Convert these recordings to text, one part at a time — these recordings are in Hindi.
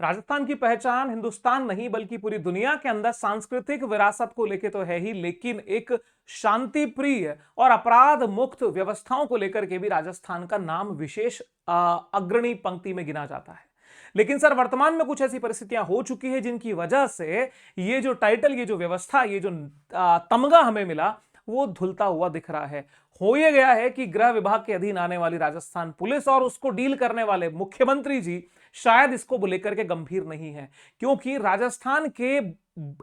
राजस्थान की पहचान हिंदुस्तान नहीं बल्कि पूरी दुनिया के अंदर सांस्कृतिक विरासत को लेकर तो है ही, लेकिन एक शांति प्रिय और अपराध मुक्त व्यवस्थाओं को लेकर के भी राजस्थान का नाम विशेष अग्रणी पंक्ति में गिना जाता है। लेकिन सर वर्तमान में कुछ ऐसी परिस्थितियां हो चुकी है जिनकी वजह से ये जो टाइटल, ये जो व्यवस्था, ये जो तमगा हमें मिला वो धुलता हुआ दिख रहा है। हो ये गया है कि गृह विभाग के अधीन आने वाली राजस्थान पुलिस और उसको डील करने वाले मुख्यमंत्री जी शायद इसको लेकर के गंभीर नहीं है, क्योंकि राजस्थान के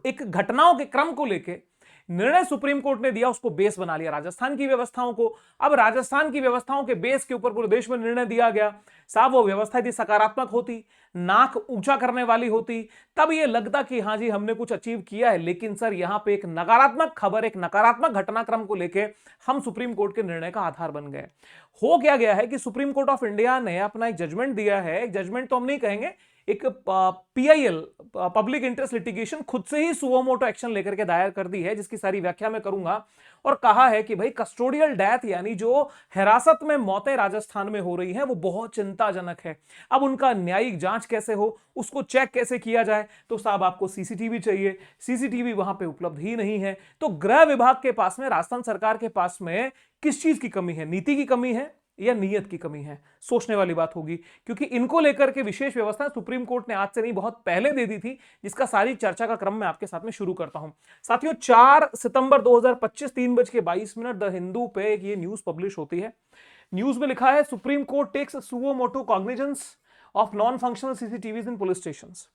एक घटनाओं के क्रम को लेकर निर्णय सुप्रीम कोर्ट ने दिया, उसको बेस बना लिया राजस्थान की व्यवस्थाओं को। अब राजस्थान की व्यवस्थाओं के बेस के ऊपर पूरे देश में निर्णय दिया गया। साहब वो व्यवस्था यदि सकारात्मक होती, नाक ऊंचा करने वाली होती, तब ये लगता कि हाँ जी हमने कुछ अचीव किया है। लेकिन सर यहां पे एक नकारात्मक खबर, एक नकारात्मक घटनाक्रम को लेके हम सुप्रीम कोर्ट के निर्णय का आधार बन गए। हो क्या गया है कि सुप्रीम कोर्ट ऑफ इंडिया ने अपना एक जजमेंट दिया है। एक जजमेंट तो हम नहीं कहेंगे, एक पीआईएल, पब्लिक इंटरेस्ट लिटिगेशन, खुद से ही सुओ मोटो एक्शन लेकर के दायर कर दी है, जिसकी सारी व्याख्या मैं करूंगा। और कहा है कि भाई कस्टोडियल डेथ यानी जो हिरासत में मौतें राजस्थान में हो रही हैं वो बहुत चिंताजनक है। अब उनका न्यायिक जांच कैसे हो, उसको चेक कैसे किया जाए, तो साहब आपको सीसीटीवी चाहिए। सीसीटीवी वहां पे उपलब्ध ही नहीं है। तो गृह विभाग के पास में, राजस्थान सरकार के पास में किस चीज की कमी है? नीति की कमी है या नीयत की कमी है? सोचने वाली बात होगी, क्योंकि इनको लेकर के विशेष व्यवस्था सुप्रीम कोर्ट ने आज से नहीं बहुत पहले दे दी थी, जिसका सारी चर्चा का क्रम मैं आपके साथ में शुरू करता हूं। साथियों 4 सितंबर 2025 3:22 द हिंदू पे एक ये न्यूज पब्लिश होती है। न्यूज में लिखा है, Supreme Court takes suo motu cognizance of non functional CCTVs in police stations.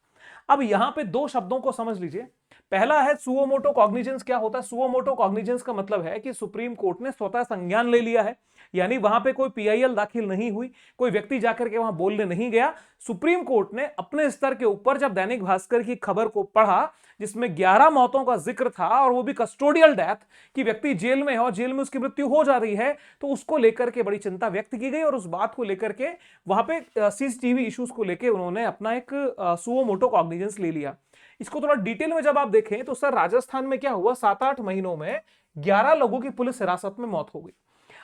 अब यहां पे दो शब्दों को समझ लीजिए। पहला है सुओ मोटो कॉग्निजेंस। क्या होता है सुओ मोटो कॉग्निजेंस? का मतलब है कि सुप्रीम कोर्ट ने स्वतः संज्ञान ले लिया है, यानी वहां पे कोई पीआईएल दाखिल नहीं हुई, कोई व्यक्ति जाकर के वहां बोलने नहीं गया। सुप्रीम कोर्ट ने अपने स्तर के ऊपर जब दैनिक भास्कर की खबर को पढ़ा, जिसमें 11 मौतों का जिक्र था और वो भी कस्टोडियल डेथ, कि व्यक्ति जेल में है और जेल में उसकी मृत्यु हो जा रही है, तो उसको लेकर के बड़ी चिंता व्यक्त की गई और उस बात को लेकर के वहां पे सीसीटीवी इश्यूज को लेकर उन्होंने अपना एक सुओ मोटो कॉग्निजेंस ले लिया। इसको थोड़ा डिटेल में जब आप देखें तो सर राजस्थान में क्या हुआ, 7-8 महीनों में 11 लोगों की पुलिस हिरासत में मौत हो गई।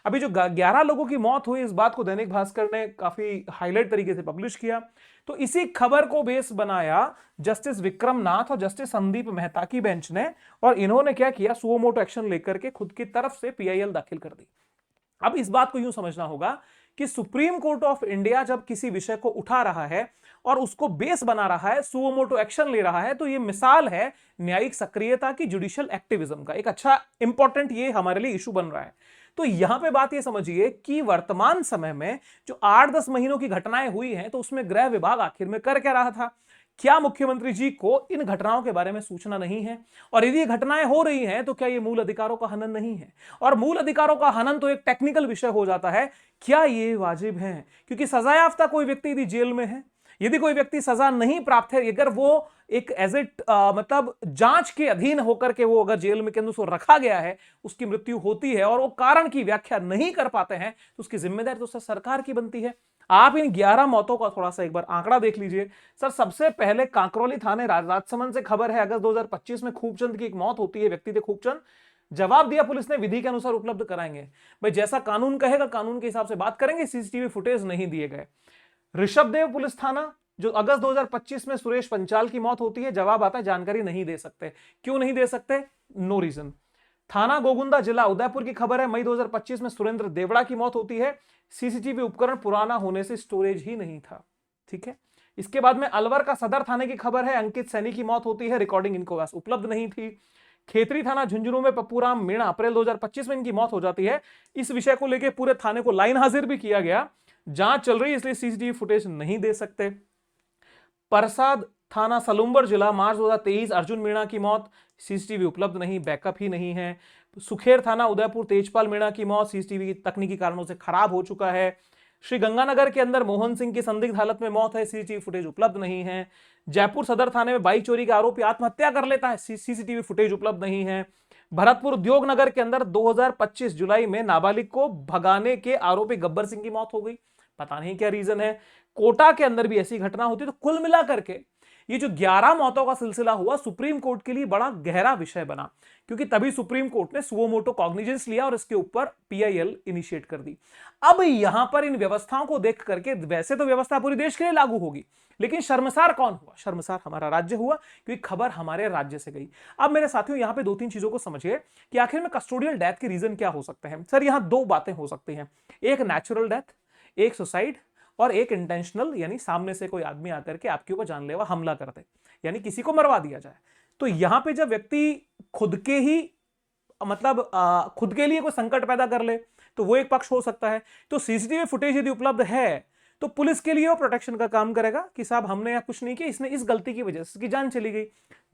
अभी जो 11 लोगों की मौत हुई, इस बात को दैनिक भास्कर ने काफी हाईलाइट तरीके से पब्लिश किया। तो इसी खबर को बेस बनाया जस्टिस विक्रम नाथ और जस्टिस संदीप मेहता की बेंच ने, और इन्होंने क्या किया, सुओ मोटो एक्शन लेकर के खुद की तरफ से पीआईएल दाखिल कर दी। अब इस बात को यूं समझना होगा कि सुप्रीम कोर्ट ऑफ इंडिया जब किसी विषय को उठा रहा है और उसको बेस बना रहा है, सुओ मोटो एक्शन ले रहा है, तो ये मिसाल है न्यायिक सक्रियता की, जुडिशियल एक्टिविज्म का। एक अच्छा इंपॉर्टेंट ये हमारे लिए इशू बन रहा है। तो यहां पे बात ये समझिए कि वर्तमान समय में जो 8-10 महीनों की घटनाएं हुई हैं, तो उसमें गृह विभाग आखिर में कर क्या रहा था? क्या मुख्यमंत्री जी को इन घटनाओं के बारे में सूचना नहीं है? और यदि घटनाएं हो रही हैं तो क्या ये मूल अधिकारों का हनन नहीं है? और मूल अधिकारों का हनन तो एक टेक्निकल विषय हो जाता है, क्या ये वाजिब है? क्योंकि सजायाफ्ता कोई व्यक्ति यदि जेल में है, यदि कोई व्यक्ति सजा नहीं प्राप्त है, अगर वो एक एज इट मतलब जांच के अधीन होकर के वो अगर जेल में के अंदर उसको रखा गया है, उसकी मृत्यु होती है और वो कारण की व्याख्या नहीं कर पाते हैं, तो उसकी जिम्मेदारी तो सरकार की बनती है। आप इन 11 मौतों का थोड़ा सा एक बार आंकड़ा देख लीजिए। सर सबसे पहले कांकरौली थाने राजसमंद से खबर है, अगस्त 2025 में खूबचंद की एक मौत होती है, व्यक्ति थे खूबचंद। जवाब दिया पुलिस ने, विधि के अनुसार उपलब्ध कराएंगे। भाई जैसा कानून कहेगा कानून के हिसाब से बात करेंगे, सीसीटीवी फुटेज नहीं दिए गए। ऋषभदेव पुलिस थाना, जो अगस्त 2025 में सुरेश पंचाल की मौत होती है, जवाब आता है जानकारी नहीं दे सकते। क्यों नहीं दे सकते? No reason. थाना गोगुंदा, जिला उदयपुर की खबर है, मई 2025 में सुरेंद्र देवड़ा की मौत होती है, सीसीटीवी उपकरण पुराना होने से स्टोरेज ही नहीं था। ठीक है। इसके बाद में अलवर का सदर थाने की खबर है, अंकित सैनी की मौत होती है, रिकॉर्डिंग इनको पास उपलब्ध नहीं थी। खेतरी थाना झुंझुनू में पप्पूराम मीणा, अप्रैल 2025 में इनकी मौत हो जाती है। इस विषय को लेकर पूरे थाने को लाइन हाजिर भी किया गया, जांच चल रही है इसलिए सीसीटीवी फुटेज नहीं दे सकते। परसाद थाना सलूम्बर जिला, मार्च 2023, अर्जुन मीणा की मौत, सीसीटीवी उपलब्ध नहीं, बैकअप ही नहीं है। सुखेर थाना उदयपुर, तेजपाल मीणा की मौत, सीसीटीवी तकनीकी कारणों से खराब हो चुका है। श्री गंगानगर के अंदर मोहन सिंह की संदिग्ध हालत में मौत है, सीसीटीवी फुटेज उपलब्ध नहीं है। जयपुर सदर थाने में बाइक चोरी का आरोपी आत्महत्या कर लेता है, सीसीटीवी फुटेज उपलब्ध नहीं है। भरतपुर उद्योग नगर के अंदर 2025 जुलाई में नाबालिग को भगाने के आरोपी गब्बर सिंह की मौत हो गई, पता नहीं क्या रीजन है। कोटा के अंदर भी ऐसी घटना होती है। तो कुल मिलाकर के ये जो 11 मौतों का सिलसिला हुआ सुप्रीम कोर्ट के लिए बड़ा गहरा विषय बना, क्योंकि तभी सुप्रीम कोर्ट ने सुओ मोटो कॉग्निजेंस लिया और इसके ऊपर पीआईएल इनिशिएट कर दी। अब यहां पर इन व्यवस्थाओं को देख करके, वैसे तो व्यवस्था पूरे देश के लिए लागू होगी, लेकिन शर्मसार कौन हुआ? शर्मसार हमारा राज्य हुआ, क्योंकि खबर हमारे राज्य से गई। अब मेरे साथियों यहां पे 2-3 चीजों को समझिए कि आखिर में कस्टोडियल डेथ के रीजन क्या हो सकते हैं। सर यहां 2 बातें हो सकती हैं, एक नेचुरल डेथ, एक सुसाइड, और एक इंटेंशनल, यानी सामने से कोई आदमी आकर के आपके ऊपर जानलेवा हमला कर दे, यानी किसी को मरवा दिया जाए। तो यहां पे जब व्यक्ति खुद के ही मतलब खुद के लिए कोई संकट पैदा कर ले तो वो एक पक्ष हो सकता है। तो सीसीटीवी फुटेज यदि उपलब्ध है तो पुलिस के लिए वो प्रोटेक्शन का काम करेगा कि साहब हमने यहाँ कुछ नहीं किया, इसने इस गलती की वजह से इसकी जान चली गई।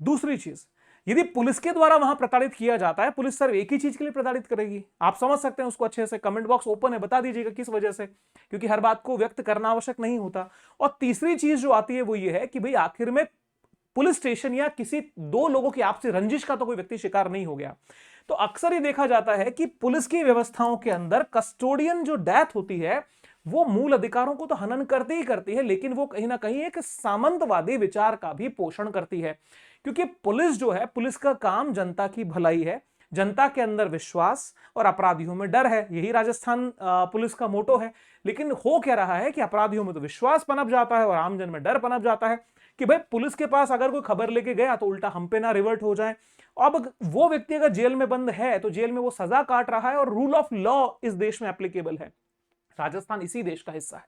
दूसरी चीज, यदि पुलिस के द्वारा वहां प्रताड़ित किया जाता है, पुलिस सिर्फ एक ही चीज के लिए प्रताड़ित करेगी, आप समझ सकते हैं उसको अच्छे से। कमेंट बॉक्स ओपन है, बता दीजिएगा किस वजह से, क्योंकि हर बात को व्यक्त करना आवश्यक नहीं होता। और तीसरी चीज जो आती है वो ये है कि भाई आखिर में पुलिस स्टेशन या किसी 2 लोगों की आपसी रंजिश का तो कोई व्यक्ति शिकार नहीं हो गया। तो अक्सर ये देखा जाता है कि पुलिस की व्यवस्थाओं के अंदर कस्टोडियन जो डेथ होती है वो मूल अधिकारों को तो हनन करती ही करती है, लेकिन वो कहीं ना कहीं एक सामंतवादी विचार का भी पोषण करती है। क्योंकि पुलिस जो है, पुलिस का काम जनता की भलाई है, जनता के अंदर विश्वास और अपराधियों में डर है, यही राजस्थान पुलिस का मोटो है। लेकिन हो क्या रहा है कि अपराधियों में तो विश्वास पनप जाता है और आमजन में डर पनप जाता है कि भाई पुलिस के पास अगर कोई खबर लेके गया तो उल्टा हम पे ना रिवर्ट हो जाए। अब वो व्यक्ति अगर जेल में बंद है तो जेल में वो सजा काट रहा है और रूल ऑफ लॉ इस देश में एप्लीकेबल है। राजस्थान इसी देश का हिस्सा है।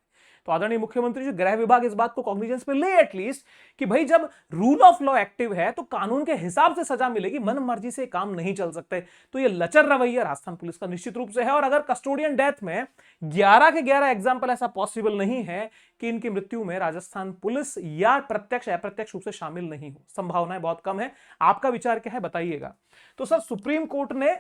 तो आदरणीय मुख्यमंत्री जी, गृह विभाग इस बात को कॉग्निजेंस में ले एटलीस्ट कि भाई जब रूल ऑफ लॉ एक्टिव है तो कानून के हिसाब से सजा मिलेगी, मन मर्जी से काम नहीं चल सकते। तो ये लचर रवैया राजस्थान पुलिस का निश्चित रूप से है। और अगर कस्टोडियन डेथ में 11 के 11 एग्जाम्पल ऐसा पॉसिबल नहीं है कि इनकी मृत्यु में राजस्थान पुलिस या प्रत्यक्ष अप्रत्यक्ष रूप से शामिल नहीं हो, संभावनाएं बहुत कम है। आपका विचार क्या है बताइएगा। तो सर सुप्रीम कोर्ट ने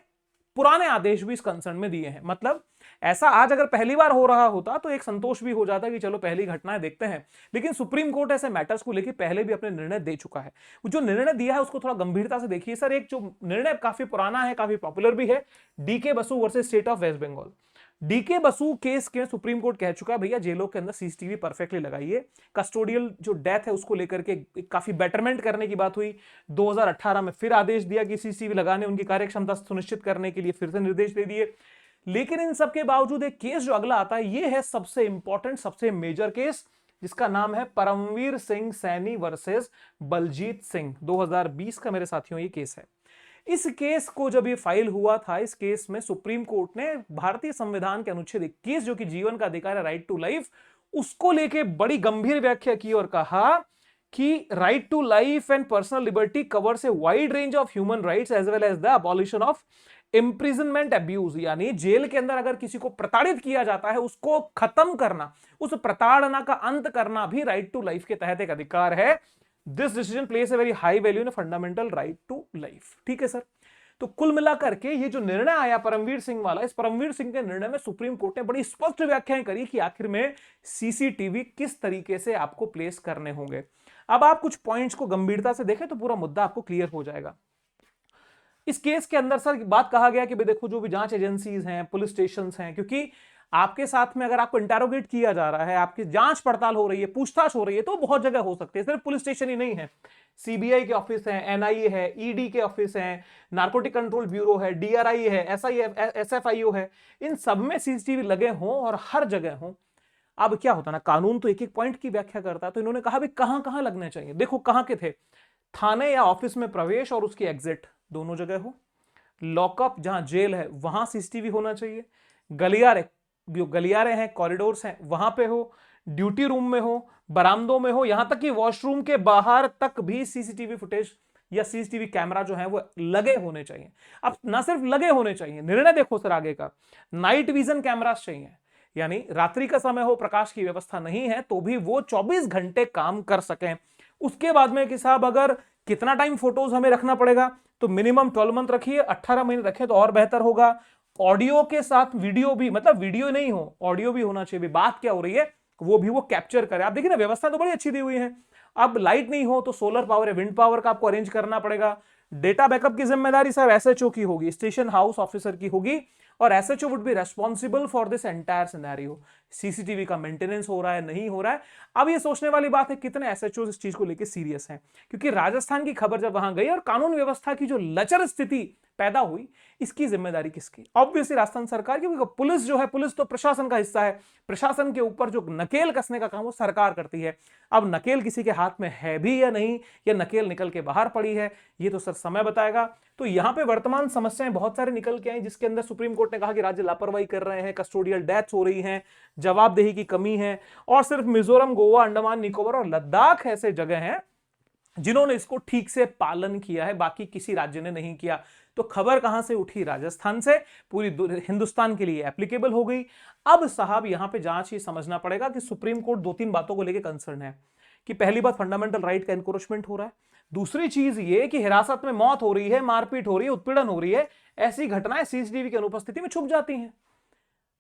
पुराने आदेश भी इस कंसर्न में दिए हैं, मतलब ऐसा आज अगर पहली बार हो रहा होता तो एक संतोष भी हो जाता कि चलो पहली घटनाएं देखते हैं, लेकिन सुप्रीम कोर्ट ऐसे मैटर्स को लेकर पहले भी अपने निर्णय दे चुका है। जो निर्णय दिया है उसको थोड़ा गंभीरता से देखिए सर। एक जो निर्णय काफी पुराना है, काफी पॉपुलर भी है, DK Basu versus State of West Bengal. DK Basu case के सुप्रीम कोर्ट कह चुका है भैया जेलों के अंदर सीसीटीवी परफेक्टली लगाइए। कस्टोडियल जो डेथ है उसको लेकर के काफी बेटरमेंट करने की बात हुई। 2018 में फिर आदेश दिया कि सीसीटीवी लगाने, उनकी कार्यक्षमता सुनिश्चित करने के लिए फिर से निर्देश दे दिए। लेकिन इन सब के बावजूद एक केस जो अगला आता है ये है सबसे इंपॉर्टेंट, सबसे मेजर केस, जिसका नाम है परमवीर सिंह सैनी वर्सेस बलजीत सिंह। 2020 का मेरे साथियों ये केस है। इस केस को जब ये फाइल हुआ था, इस केस में सुप्रीम कोर्ट ने भारतीय संविधान के अनुच्छेद 21 जो कि जीवन का अधिकार है, राइट टू लाइफ, उसको लेके बड़ी गंभीर व्याख्या की और कहा कि right to life and personal liberty covers a wide range of human rights as well as the abolition of imprisonment abuse. यानी जेल के अंदर अगर किसी को प्रताड़ित किया जाता है उसको खत्म करना, उस प्रताड़ना का अंत करना भी राइट टू लाइफ के तहत एक अधिकार है। This decision place a very high value in fundamental right to life. ठीक है सर। तो कुल मिलाकर के ये जो निर्णय आया परमवीर सिंह वाला, इस परमवीर सिंह के निर्णय में सुप्रीम कोर्ट ने बड़ी स्पष्ट व्याख्याएं करी कि आखिर में सीसीटीवी किस तरीके से आपको प्लेस करने होंगे। अब आप कुछ पॉइंट्स को गंभीरता से देखें तो पूरा मुद्दा आपको क्लियर हो जाएगा। इस केस के अंदर सर बात कहा गया कि भाई देखो जो भी जांच एजेंसीज हैं, पुलिस स्टेशन हैं, क्योंकि आपके साथ में अगर आपको इंटेरोगेट किया जा रहा है, आपकी जांच पड़ताल हो रही है, पूछताछ हो रही है, तो बहुत जगह हो सकती है, सिर्फ पुलिस स्टेशन ही नहीं है। सीबीआई के ऑफिस हैं, एनआईए है, ईडी के ऑफिस हैं, नार्कोटिक कंट्रोल ब्यूरो है, डीआरआई है, एसआई एसएफआईओ है, इन सब में सीसीटीवी लगे हों और हर जगह हों। अब क्या होता ना, कानून तो एक एक पॉइंट की व्याख्या करता है, तो इन्होंने कहा भी कहां कहां लगने चाहिए। देखो कहां के थे, थाने या ऑफिस में प्रवेश और उसकी एग्जिट दोनों जगह हो, लॉकअप जहां जेल है वहां सीसीटीवी होना चाहिए, गलियारे जो गलियारे हैं, कॉरिडोर्स हैं, वहां पे हो, ड्यूटी रूम में हो, बरामदों में हो, यहां तक कि वॉशरूम के बाहर तक भी सीसीटीवी फुटेज या सीसीटीवी कैमरा जो है वो लगे होने चाहिए। अब ना सिर्फ लगे होने चाहिए, निर्णय देखो सर आगे का, नाइट विजन कैमरास चाहिए, यानी रात्रि का समय हो, प्रकाश की व्यवस्था नहीं है तो भी वो 24 घंटे काम कर सकें। उसके बाद में कि साहब अगर कितना टाइम फोटोज हमें रखना पड़ेगा तो मिनिमम 12 मंथ रखिए, 18 महीने रखें तो और बेहतर होगा। ऑडियो के साथ वीडियो भी, मतलब वीडियो नहीं हो ऑडियो भी होना चाहिए, बात क्या हो रही है वो भी वो कैप्चर करे। आप देखिए ना, व्यवस्था तो बड़ी अच्छी दी हुई है। अब लाइट नहीं हो तो सोलर पावर या विंड पावर का आपको अरेंज करना पड़ेगा। डेटा बैकअप की जिम्मेदारी साहब एसएचओ की होगी, स्टेशन हाउस ऑफिसर की होगी, और SHO would be responsible for this entire scenario. CCTV का मेंटेनेंस हो रहा है नहीं हो रहा है। अब ये सोचने वाली बात है कितने एसएचओ इस चीज को लेकर सीरियस हैं, क्योंकि राजस्थान की खबर जब वहां गई और कानून व्यवस्था की जो लचर स्थिति पैदा हुई, इसकी जिम्मेदारी किसकी? ऑब्वियसली राजस्थान सरकार की, क्योंकि पुलिस जो है, पुलिस तो प्रशासन का हिस्सा है। प्रशासन के ऊपर जो नकेल कसने का काम वो सरकार करती है। अब नकेल किसी के हाथ में है भी या नहीं, या नकेल निकल के बाहर पड़ी है, ये तो सर समय बताएगा। तो यहां पे वर्तमान समस्याएं बहुत सारी निकल के आई, जिसके अंदर सुप्रीम कोर्ट ने कहा कि राज्य लापरवाही कर रहे हैं, कस्टोडियल डेथ्स हो रही हैं, जवाबदेही की कमी है, और सिर्फ मिजोरम, गोवा, अंडमान निकोबार और लद्दाख ऐसे जगह हैं जिन्होंने इसको ठीक से पालन किया है, बाकी किसी राज्य ने नहीं किया। तो खबर कहां से उठी? राजस्थान से, पूरी हिंदुस्तान के लिए एप्लीकेबल हो गई। अब साहब यहां पे जांच ये समझना पड़ेगा कि सुप्रीम कोर्ट दो तीन बातों को लेकर कंसर्न है कि पहली बात फंडामेंटल राइट का एनक्रोचमेंट हो रहा है, दूसरी चीज ये कि हिरासत में मौत हो रही है, मारपीट हो रही है, उत्पीड़न हो रही है, ऐसी घटनाएं सीसीटीवी की अनुपस्थिति में छुप जाती हैं।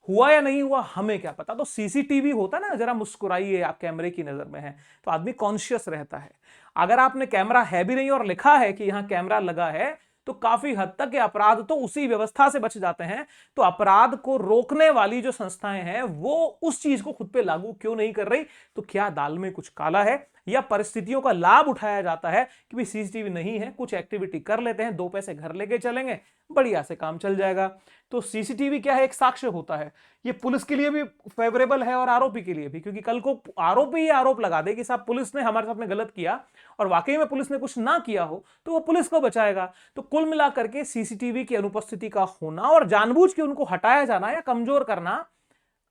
हुआ या नहीं हुआ हमें क्या पता। तो सीसीटीवी होता ना, जरा मुस्कुराइए, आप कैमरे की नजर में हैं तो आदमी कॉन्शियस रहता है। अगर आपने कैमरा है भी नहीं और लिखा है कि यहां कैमरा लगा है, तो काफी हद तक के अपराध तो उसी व्यवस्था से बच जाते हैं। तो अपराध को रोकने वाली जो संस्थाएं हैं वो उस चीज को खुद पे लागू क्यों नहीं कर रही? तो क्या दाल में कुछ काला है, या परिस्थितियों का लाभ उठाया जाता है कि भाई सीसीटीवी नहीं है, कुछ एक्टिविटी कर लेते हैं, 2 पैसे घर लेके चलेंगे, बढ़िया से काम चल जाएगा। तो सीसीटीवी क्या है? एक साक्ष्य होता है। ये पुलिस के लिए भी फेवरेबल है और आरोपी के लिए भी, क्योंकि कल को आरोपी ये आरोप लगा दे कि साहब पुलिस ने हमारे साथ में गलत किया, और वाकई में पुलिस ने कुछ ना किया हो, तो वो पुलिस को बचाएगा। तो कुल मिलाकर के सीसीटीवी की अनुपस्थिति का होना और जानबूझ के उनको हटाया जाना या कमजोर करना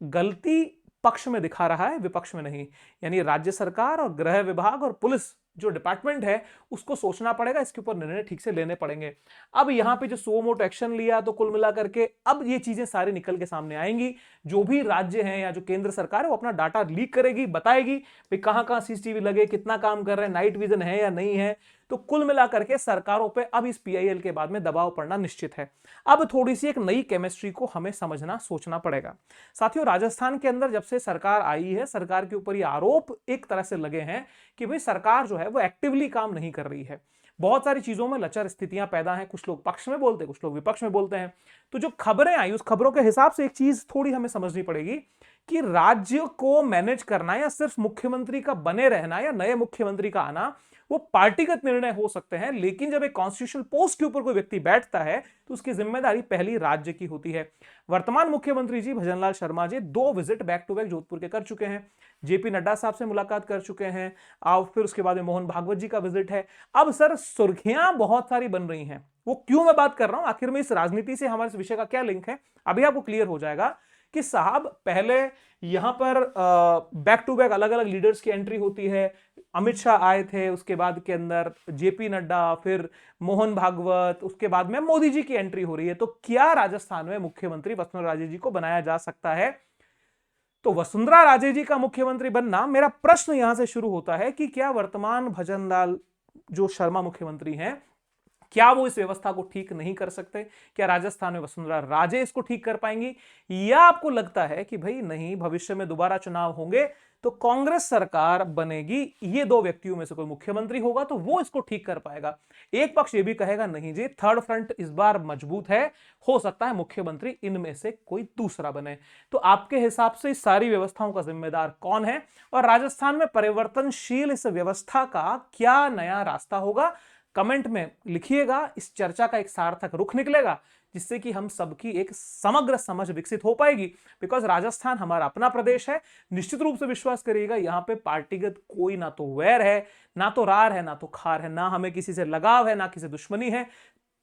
गलती पक्ष में दिखा रहा है, विपक्ष में नहीं। यानी राज्य सरकार और गृह विभाग और पुलिस जो डिपार्टमेंट है उसको सोचना पड़ेगा, इसके ऊपर निर्णय ठीक से लेने पड़ेंगे। अब यहां पे जो सो मोटो एक्शन लिया, तो कुल मिलाकर के अब ये चीजें सारी निकल के सामने आएंगी। जो भी राज्य हैं या जो केंद्र सरकार है वो अपना डाटा लीक करेगी, बताएगी भाई कहां कहां सीसीटीवी लगे, कितना काम कर रहे हैं, नाइट विजन है या नहीं है। तो कुल मिलाकर के सरकारों पे अब इस पीआईएल के बाद में दबाव पड़ना निश्चित है। अब थोड़ी सी एक नई केमिस्ट्री को हमें समझना, सोचना पड़ेगा। साथियों, राजस्थान के अंदर जब से सरकार आई है, सरकार के ऊपर ये आरोप एक तरह से लगे हैं कि भाई सरकार जो है वो एक्टिवली काम नहीं कर रही है। बहुत सारी चीजों में लचर स्थितियां पैदा हैं, कुछ लोग पक्ष में बोलते हैं, कुछ लोग विपक्ष में बोलते हैं। तो जो खबरें आई, उस खबरों के हिसाब से एक चीज थोड़ी हमें समझनी पड़ेगी कि राज्य को मैनेज करना या सिर्फ मुख्यमंत्री का बने रहना या नए मुख्यमंत्री का आना वो पार्टीगत निर्णय हो सकते हैं, लेकिन जब एक कॉन्स्टिट्यूशनल पोस्ट के ऊपर कोई व्यक्ति बैठता है तो उसकी जिम्मेदारी पहली राज्य की होती है। वर्तमान मुख्यमंत्री ji Bhajanlal Sharma ji 2 visit back to back Jodhpur के कर चुके हैं, जेपी नड्डा साहब से मुलाकात कर चुके हैं, और फिर उसके बाद में मोहन भागवत जी का विजिट है। अब सर सुर्खियां बहुत सारी बन रही हैं, वो क्यों मैं बात कर रहा हूं, आखिर में इस राजनीति से हमारे इस विषय का क्या लिंक है, अभी आपको क्लियर हो जाएगा कि साहब पहले यहां पर बैक टू बैक अलग अलग लीडर्स की एंट्री होती है। अमित शाह आए थे, उसके बाद के अंदर जेपी नड्डा, फिर मोहन भागवत, उसके बाद में मोदी जी की एंट्री हो रही है। तो क्या राजस्थान में मुख्यमंत्री वसुंधरा राजे जी को बनाया जा सकता है? तो वसुंधरा राजे जी का मुख्यमंत्री बनना, मेरा प्रश्न यहां से शुरू होता है कि क्या वर्तमान भजनलाल जो शर्मा मुख्यमंत्री हैं, क्या वो इस व्यवस्था को ठीक नहीं कर सकते? क्या राजस्थान में वसुंधरा राजे इसको ठीक कर पाएंगी, या आपको लगता है कि भाई नहीं, भविष्य में दोबारा चुनाव होंगे तो कांग्रेस सरकार बनेगी, ये 2 व्यक्तियों में से कोई मुख्यमंत्री होगा तो वो इसको ठीक कर पाएगा? एक पक्ष ये भी कहेगा नहीं जी, थर्ड फ्रंट इस बार मजबूत है, हो सकता है मुख्यमंत्री इनमें से कोई दूसरा बने। तो आपके हिसाब से इस सारी व्यवस्थाओं का जिम्मेदार कौन है, और राजस्थान में परिवर्तनशील इस व्यवस्था का क्या नया रास्ता होगा? कमेंट में लिखिएगा। इस चर्चा का एक सार्थक रुख निकलेगा, जिससे कि हम सबकी एक समग्र समझ विकसित हो पाएगी। बिकॉज राजस्थान हमारा अपना प्रदेश है, निश्चित रूप से विश्वास करिएगा, यहां पे पार्टीगत कोई ना तो वैर है, ना तो रार है, ना तो खार है, ना हमें किसी से लगाव है, ना किसी दुश्मनी है।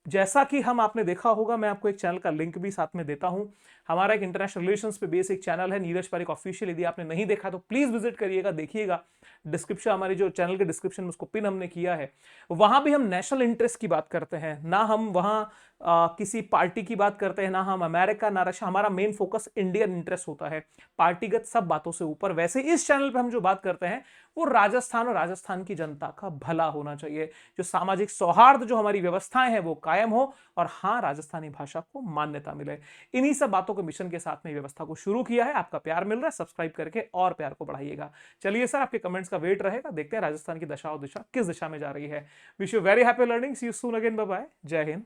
जैसा कि हम आपने देखा होगा, मैं आपको एक चैनल का लिंक भी साथ में देता हूं। हमारा एक इंटरनेशनल रिलेशंस पे बेस एक चैनल है, नीरज पारिक ऑफिशियल। यदि आपने नहीं देखा तो प्लीज विजिट करिएगा, देखिएगा। डिस्क्रिप्शन, हमारी जो चैनल के डिस्क्रिप्शन में उसको पिन हमने किया है। वहां भी हम नेशनल इंटरेस्ट की बात करते हैं, ना हम वहां किसी पार्टी की बात करते हैं, ना हम अमेरिका ना रशिया। हमारा मेन फोकस इंडियन इंटरेस्ट होता है, पार्टीगत सब बातों से ऊपर। वैसे इस चैनल पे हम जो बात करते हैं वो राजस्थान और राजस्थान की जनता का भला होना चाहिए, जो सामाजिक सौहार्द, जो हमारी व्यवस्थाएं हैं वो कायम हो, और हाँ, राजस्थानी भाषा को मान्यता मिले। इन्हीं सब बातों के मिशन के साथ में व्यवस्था को शुरू किया है। आपका प्यार मिल रहा है, सब्सक्राइब करके और प्यार को बढ़ाइएगा। चलिए सर, आपके कमेंट्स का वेट रहेगा, देखते हैं राजस्थान की दशा और दिशा किस दिशा में जा रही है। Wish you very happy learning, see you soon again, bye bye, Jai Hind.